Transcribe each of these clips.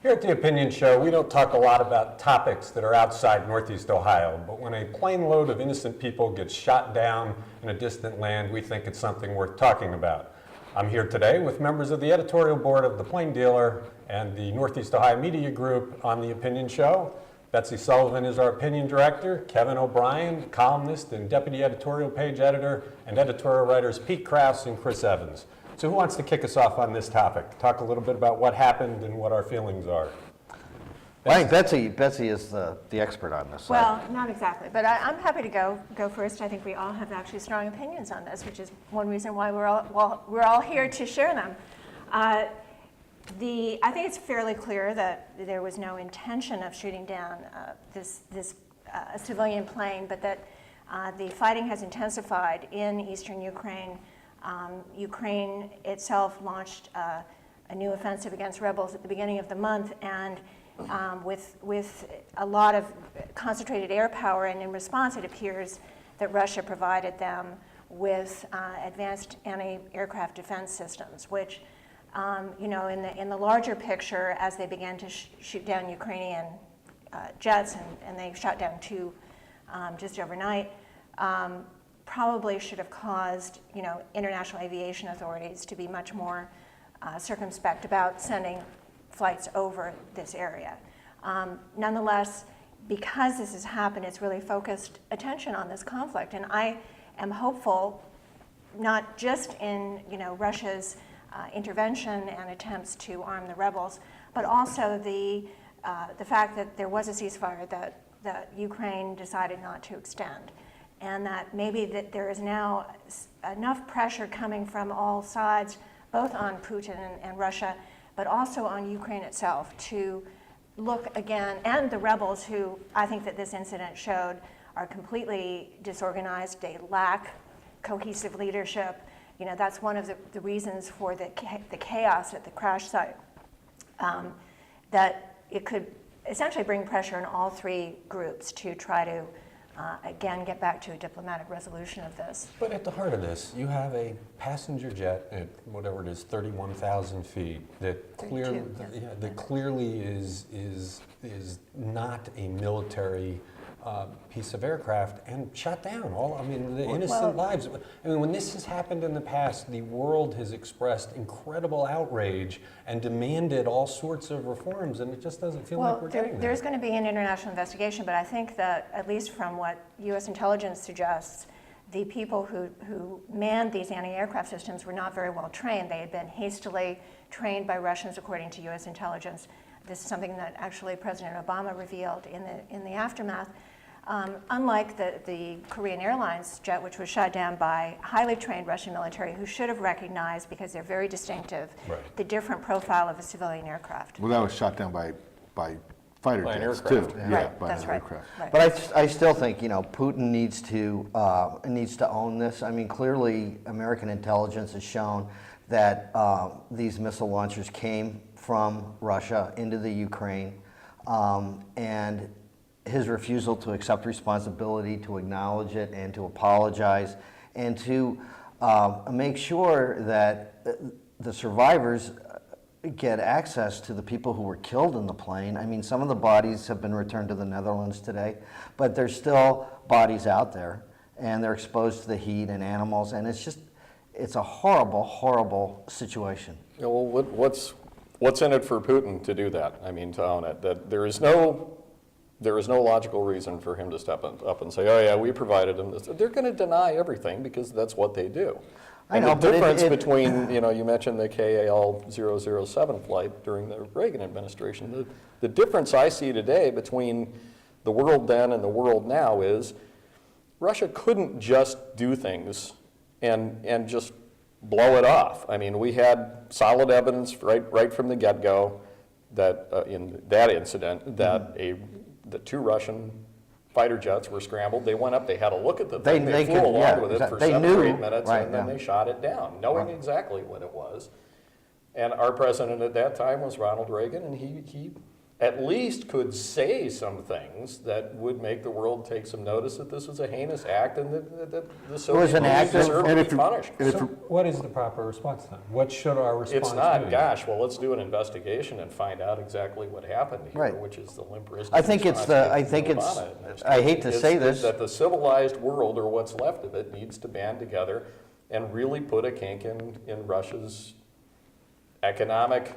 Here at the Opinion Show, we don't talk a lot about topics that are outside Northeast Ohio, but when a plane load of innocent people gets shot down in a distant land, we think it's something worth talking about. I'm here today with members of the editorial board of The Plain Dealer and the Northeast Ohio Media Group on the Opinion Show. Betsy Sullivan is our opinion director, Kevin O'Brien, columnist and deputy editorial page editor, and editorial writers Pete Krouse and Chris Evans. So who wants to kick us off on this topic? Talk a little bit about what happened and what our feelings are. Well, I think Betsy is the expert on this. Well, not exactly, but I'm happy to go first. I think we all have actually strong opinions on this, which is one reason why we're all here to share them. I think it's fairly clear that there was no intention of shooting down this civilian plane, but that the fighting has intensified in eastern Ukraine. Ukraine itself launched a new offensive against rebels at the beginning of the month, and with a lot of concentrated air power, and in response it appears that Russia provided them with advanced anti-aircraft defense systems, which in the larger picture, as they began to shoot down Ukrainian jets, and they shot down two just overnight, probably should have caused international aviation authorities to be much more circumspect about sending flights over this area. Nonetheless, because this has happened, it's really focused attention on this conflict, and I am hopeful, not just in Russia's intervention and attempts to arm the rebels, but also the fact that there was a ceasefire that Ukraine decided not to extend, and that maybe that there is now enough pressure coming from all sides, both on Putin and Russia, but also on Ukraine itself, to look again, and the rebels, who I think that this incident showed are completely disorganized. They lack cohesive leadership. That's one of the reasons for the chaos at the crash site, that it could essentially bring pressure on all three groups to try to again get back to a diplomatic resolution of this. But at the heart of this, you have a passenger jet at whatever it is, 31,000 feet, that clearly is not a military piece of aircraft, and shot down the innocent lives. When this has happened in the past, the world has expressed incredible outrage and demanded all sorts of reforms, and it just doesn't feel like we're getting there. There's going to be an international investigation, but I think that, at least from what U.S. intelligence suggests, the people who manned these anti-aircraft systems were not very well trained. They had been hastily trained by Russians, according to U.S. intelligence. This is something that actually President Obama revealed in the aftermath. Unlike the Korean Airlines jet, which was shot down by highly trained Russian military, who should have recognized, because they're very distinctive, the different profile of a civilian aircraft. Well, that was shot down by fighter jets too. Yeah, by an aircraft. Right. But I still think Putin needs to own this. I mean, clearly American intelligence has shown that these missile launchers came from Russia into the Ukraine, and his refusal to accept responsibility, to acknowledge it, and to apologize, and to make sure that the survivors get access to the people who were killed in the plane. I mean, some of the bodies have been returned to the Netherlands today, but there's still bodies out there, and they're exposed to the heat and animals, and it's a horrible, horrible situation. Yeah, well, what's in it for Putin to do that? I mean, to own it. That there is no logical reason for him to step up and say, oh yeah, we provided them this. They're going to deny everything because that's what they do. I know, the difference between, you mentioned the KAL-007 flight during the Reagan administration. The difference I see today between the world then and the world now is Russia couldn't just do things and just blow it off. I mean, we had solid evidence right from the get-go that in that incident that the two Russian fighter jets were scrambled. They went up, they had a look at the thing, they flew along with it for 7 or 8 minutes, and then they shot it down, knowing exactly what it was. And our president at that time was Ronald Reagan, and at least could say some things that would make the world take some notice that this was a heinous act and that the Soviet an Union act of- deserved to be punished. So what is the proper response then? What should our response It's be? not, gosh, well, let's do an investigation and find out exactly what happened here, Right. which is the limp wristed I think it's the- I response think of it's- Obama administration. I hate to say this. That the civilized world, or what's left of it, needs to band together and really put a kink in Russia's economic,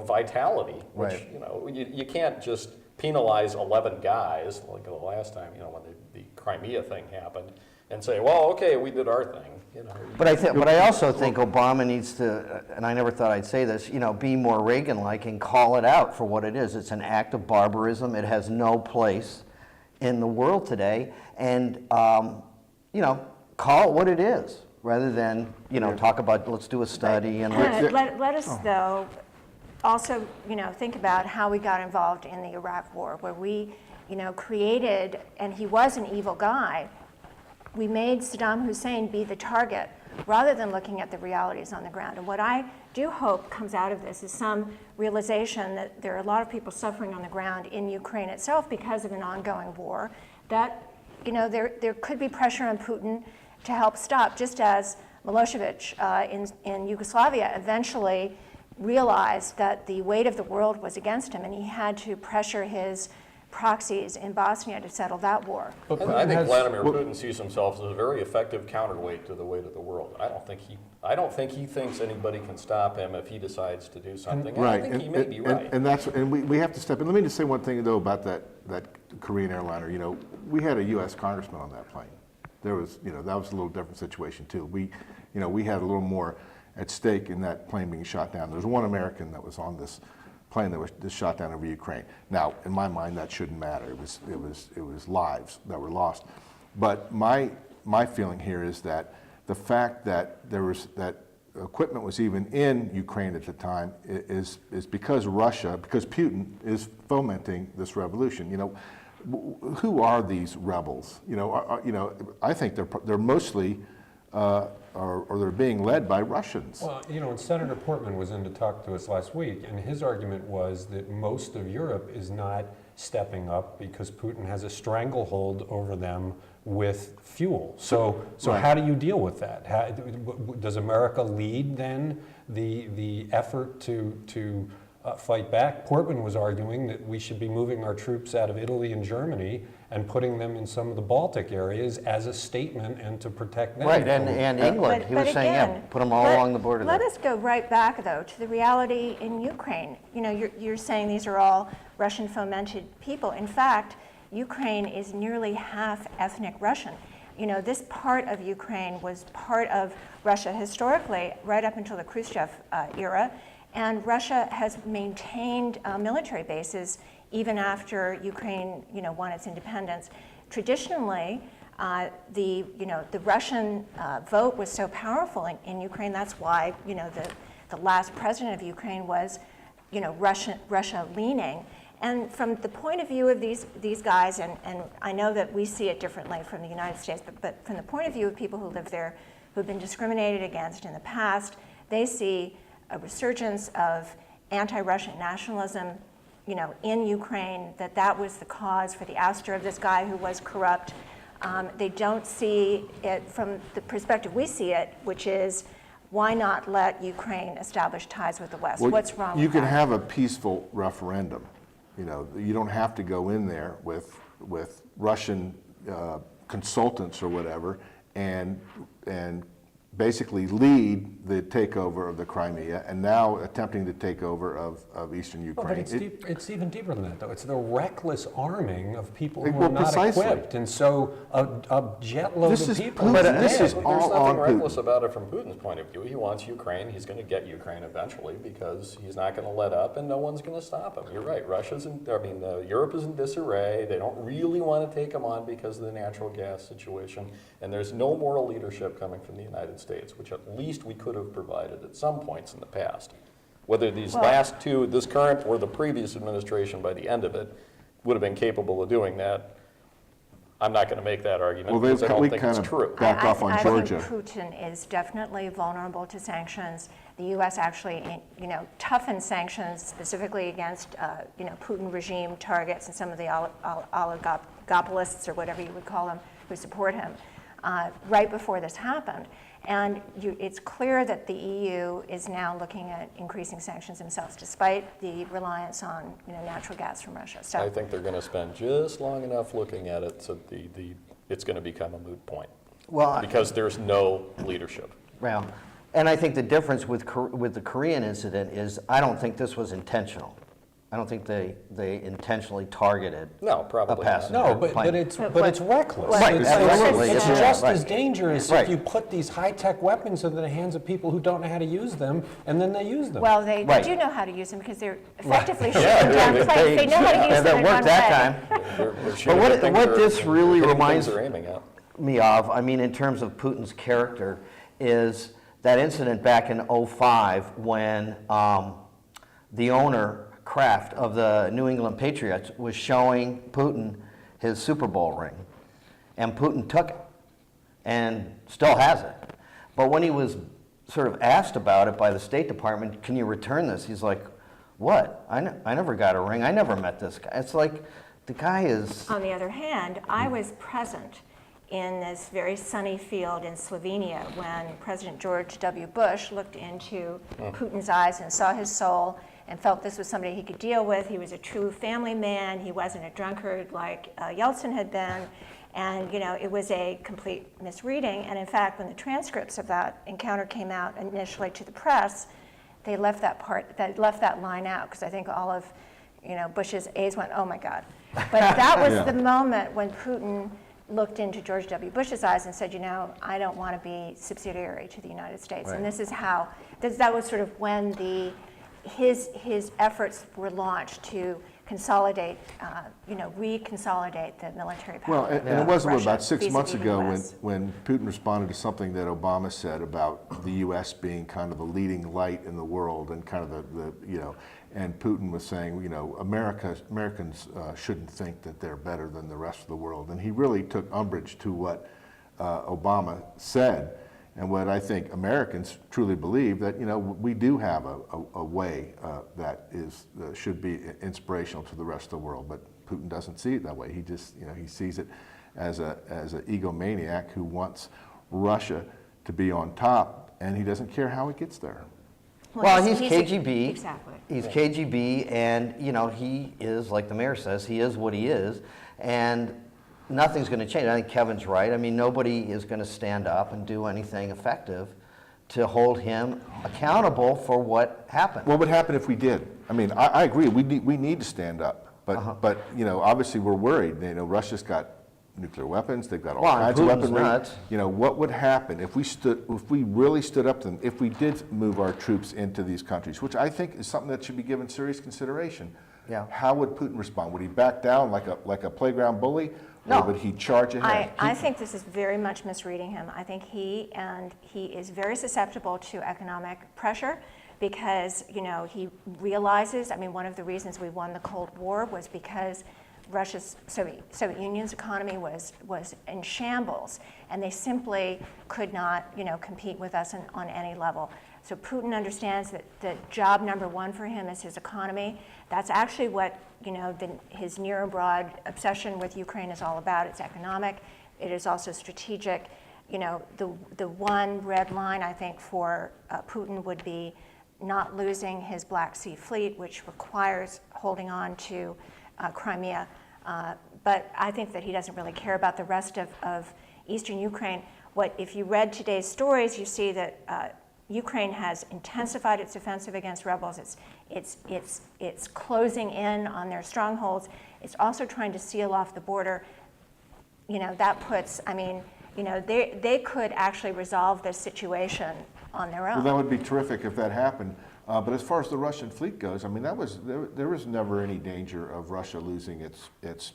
vitality, which, Right. you can't just penalize 11 guys like the last time, when the Crimea thing happened, and say, well, okay, we did our thing, But I also think Obama needs to, and I never thought I'd say this, be more Reagan-like and call it out for what it is. It's an act of barbarism. It has no place in the world today, and call it what it is, rather than talk about let's do a study and let's. Let us, though, also, think about how we got involved in the Iraq War, where we, created, and he was an evil guy, we made Saddam Hussein be the target rather than looking at the realities on the ground. And what I do hope comes out of this is some realization that there are a lot of people suffering on the ground in Ukraine itself because of an ongoing war, that there could be pressure on Putin to help stop, just as Milosevic in Yugoslavia eventually realized that the weight of the world was against him, and he had to pressure his proxies in Bosnia to settle that war. But I Putin think has- Vladimir Putin sees himself as a very effective counterweight to the weight of the world. I don't think he thinks anybody can stop him if he decides to do something. Right, I think he may be right. and we have to step in. Let me just say one thing though about that Korean airliner. We had a U.S. congressman on that plane. There was, that was a little different situation too. We had a little more at stake in that plane being shot down. There was one American that was on this plane that was just shot down over Ukraine. Now, in my mind, that shouldn't matter. It was lives that were lost. But my feeling here is that the fact that that equipment was even in Ukraine at the time is because because Putin is fomenting this revolution. Who are these rebels? I think they're mostly. Or they're being led by Russians. Well, and Senator Portman was in to talk to us last week, and his argument was that most of Europe is not stepping up because Putin has a stranglehold over them with fuel. So Right. how do you deal with that? Does America lead then the effort to fight back? Portman was arguing that we should be moving our troops out of Italy and Germany and putting them in some of the Baltic areas as a statement and to protect them. Right, and England, he was saying, yeah, put them all along the border Let there. us go right back, though, to the reality in Ukraine. You're saying these are all Russian-fomented people. In fact, Ukraine is nearly half ethnic Russian. This part of Ukraine was part of Russia historically, right up until the Khrushchev era, and Russia has maintained military bases even after Ukraine, won its independence. Traditionally, the Russian vote was so powerful in Ukraine. That's why, the last president of Ukraine was, Russia leaning. And from the point of view of these guys, and I know that we see it differently from the United States, but from the point of view of people who live there, who've been discriminated against in the past, they see a resurgence of anti-Russian nationalism, in Ukraine, that was the cause for the ouster of this guy who was corrupt. They don't see it from the perspective we see it, which is, why not let Ukraine establish ties with the West? Well, What's wrong you with can that? have a peaceful referendum. You don't have to go in there with Russian consultants or whatever and basically lead the takeover of the Crimea and now attempting to take over of eastern Ukraine. But it's even deeper than that, though. It's the reckless arming of people who Well, are not precisely. equipped, and so a jetload This of is people. Putin. is This dead. is There's all nothing on Putin. reckless about it from Putin's point of view. He wants Ukraine. He's going to get Ukraine eventually because he's not going to let up, and no one's going to stop him. You're right. Europe is in disarray. They don't really want to take him on because of the natural gas situation, and there's no moral leadership coming from the United States, which at least we could have provided at some points in the past. Whether these last two, this current or the previous administration, by the end of it, would have been capable of doing that, I'm not going to make that argument Well, because I don't we think kind it's of true. backed off on Georgia. I think Putin is definitely vulnerable to sanctions. The U.S. actually, toughened sanctions specifically against, Putin regime targets and some of the oligopolists or whatever you would call them who support him right before this happened. And it's clear that the EU is now looking at increasing sanctions themselves, despite the reliance on natural gas from Russia. So I think they're going to spend just long enough looking at it so it's going to become a moot point. Well, Because there's no leadership. well, and I think the difference with the Korean incident is I don't think this was intentional. I don't think they intentionally targeted No, a probably not. passenger No, but plane. it's But reckless. Right, It's absolutely, it's yeah, just right. as dangerous Right. if you put these high-tech weapons into the hands of people who don't know how to use them, and then they use them. well, they Right. do know how to use them because they're effectively Yeah, shooting down they- planes. They know how to use and them that in worked one that way. time. They're shooting what- at things what they're- this really hitting reminds- things they're aiming at. Me of, I mean, in terms of Putin's character, is that incident back in '05 when the owner, Kraft, of the New England Patriots was showing Putin his Super Bowl ring. And Putin took it and still has it. But when he was sort of asked about it by the State Department, can you return this? He's like, what? I never got a ring. I never met this guy. It's like the guy is... On the other hand, I was present in this very sunny field in Slovenia when President George W. Bush looked into Putin's eyes and saw his soul and felt this was somebody he could deal with. He was a true family man. He wasn't a drunkard like Yeltsin had been. And it was a complete misreading. And in fact, when the transcripts of that encounter came out initially to the press, they left that line out because I think all of Bush's aides went, oh my God. But that was the moment when Putin looked into George W. Bush's eyes and said, I don't want to be subsidiary to the United States. Right. And this is how, that was sort of when his efforts were launched to consolidate, reconsolidate the military power. Well, and Yeah. it wasn't Russia about 6 months vis-a-vis the ago US. when Putin responded to something that Obama said about the U.S. being kind of a leading light in the world and kind of and Putin was saying, Americans shouldn't think that they're better than the rest of the world. And he really took umbrage to what Obama said. And what I think Americans truly believe that we do have a way that should be inspirational to the rest of the world, but Putin doesn't see it that way. He just he sees it as an egomaniac who wants Russia to be on top, and he doesn't care how it gets there. Well, he's KGB. Exactly. He's KGB, and he is, like the mayor says, he is what he is, and nothing's going to change. I think Kevin's right. I mean, nobody is going to stand up and do anything effective to hold him accountable for what happened. What would happen if we did? I mean, I agree. We need to stand up, but obviously we're worried. Russia's got nuclear weapons. They've got all kinds of Putin's weaponry. nuts. What would happen if we really stood up to them? If we did move our troops into these countries, which I think is something that should be given serious consideration. Yeah. How would Putin respond? Would he back down like a playground bully, No. or would he charge ahead? I think this is very much misreading him. I think he is very susceptible to economic pressure because, he realizes, one of the reasons we won the Cold War was because Russia's, Soviet Union's economy was in shambles, and they simply could not, compete with us on any level. So Putin understands that the job number one for him is his economy. That's actually what his near and broad obsession with Ukraine is all about. It's economic. It is also strategic. The one red line I think for Putin would be not losing his Black Sea Fleet, which requires holding on to Crimea. But I think that he doesn't really care about the rest of eastern Ukraine. If you read today's stories, you see that Ukraine has intensified its offensive against rebels. It's closing in on their strongholds. It's also trying to seal off the border. That puts, they could actually resolve this situation on their own. Well, that would be terrific if that happened. But as far as the Russian fleet goes, there was never any danger of Russia losing its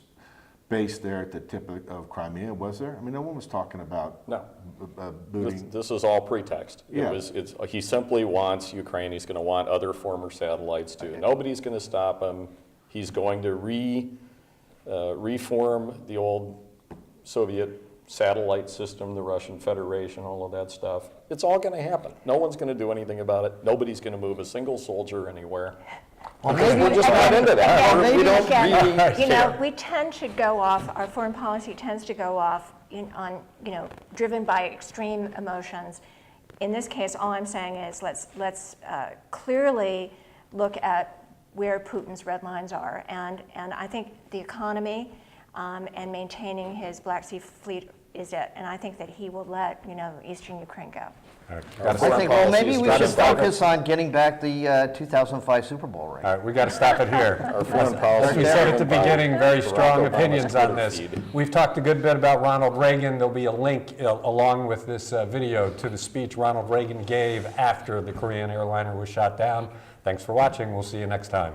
base there at the tip of Crimea, was there? No one was talking about No. booting. This is all pretext. Yeah. He simply wants Ukraine. He's going to want other former satellites too. Nobody's going to stop him. He's going to reform the old Soviet satellite system, the Russian Federation, all of that stuff. It's all going to happen. No one's going to do anything about it. Nobody's going to move a single soldier anywhere. Well, Because maybe- we're just not into that. Again, We don't again, really you know, care. we tend to go off, our foreign policy tends to go off driven by extreme emotions. In this case, all I'm saying is let's clearly look at where Putin's red lines are. And I think the economy and maintaining his Black Sea fleet is it. And I think that he will let, Eastern Ukraine go. I think, well, maybe we should focus on getting back the 2005 Super Bowl ring. All right, we got to stop it here. Our foreign policy. As we said at the beginning, very Barack strong Obama's opinions on Twitter this. feed. We've talked a good bit about Ronald Reagan. There'll be a link along with this video to the speech Ronald Reagan gave after the Korean airliner was shot down. Thanks for watching. We'll see you next time.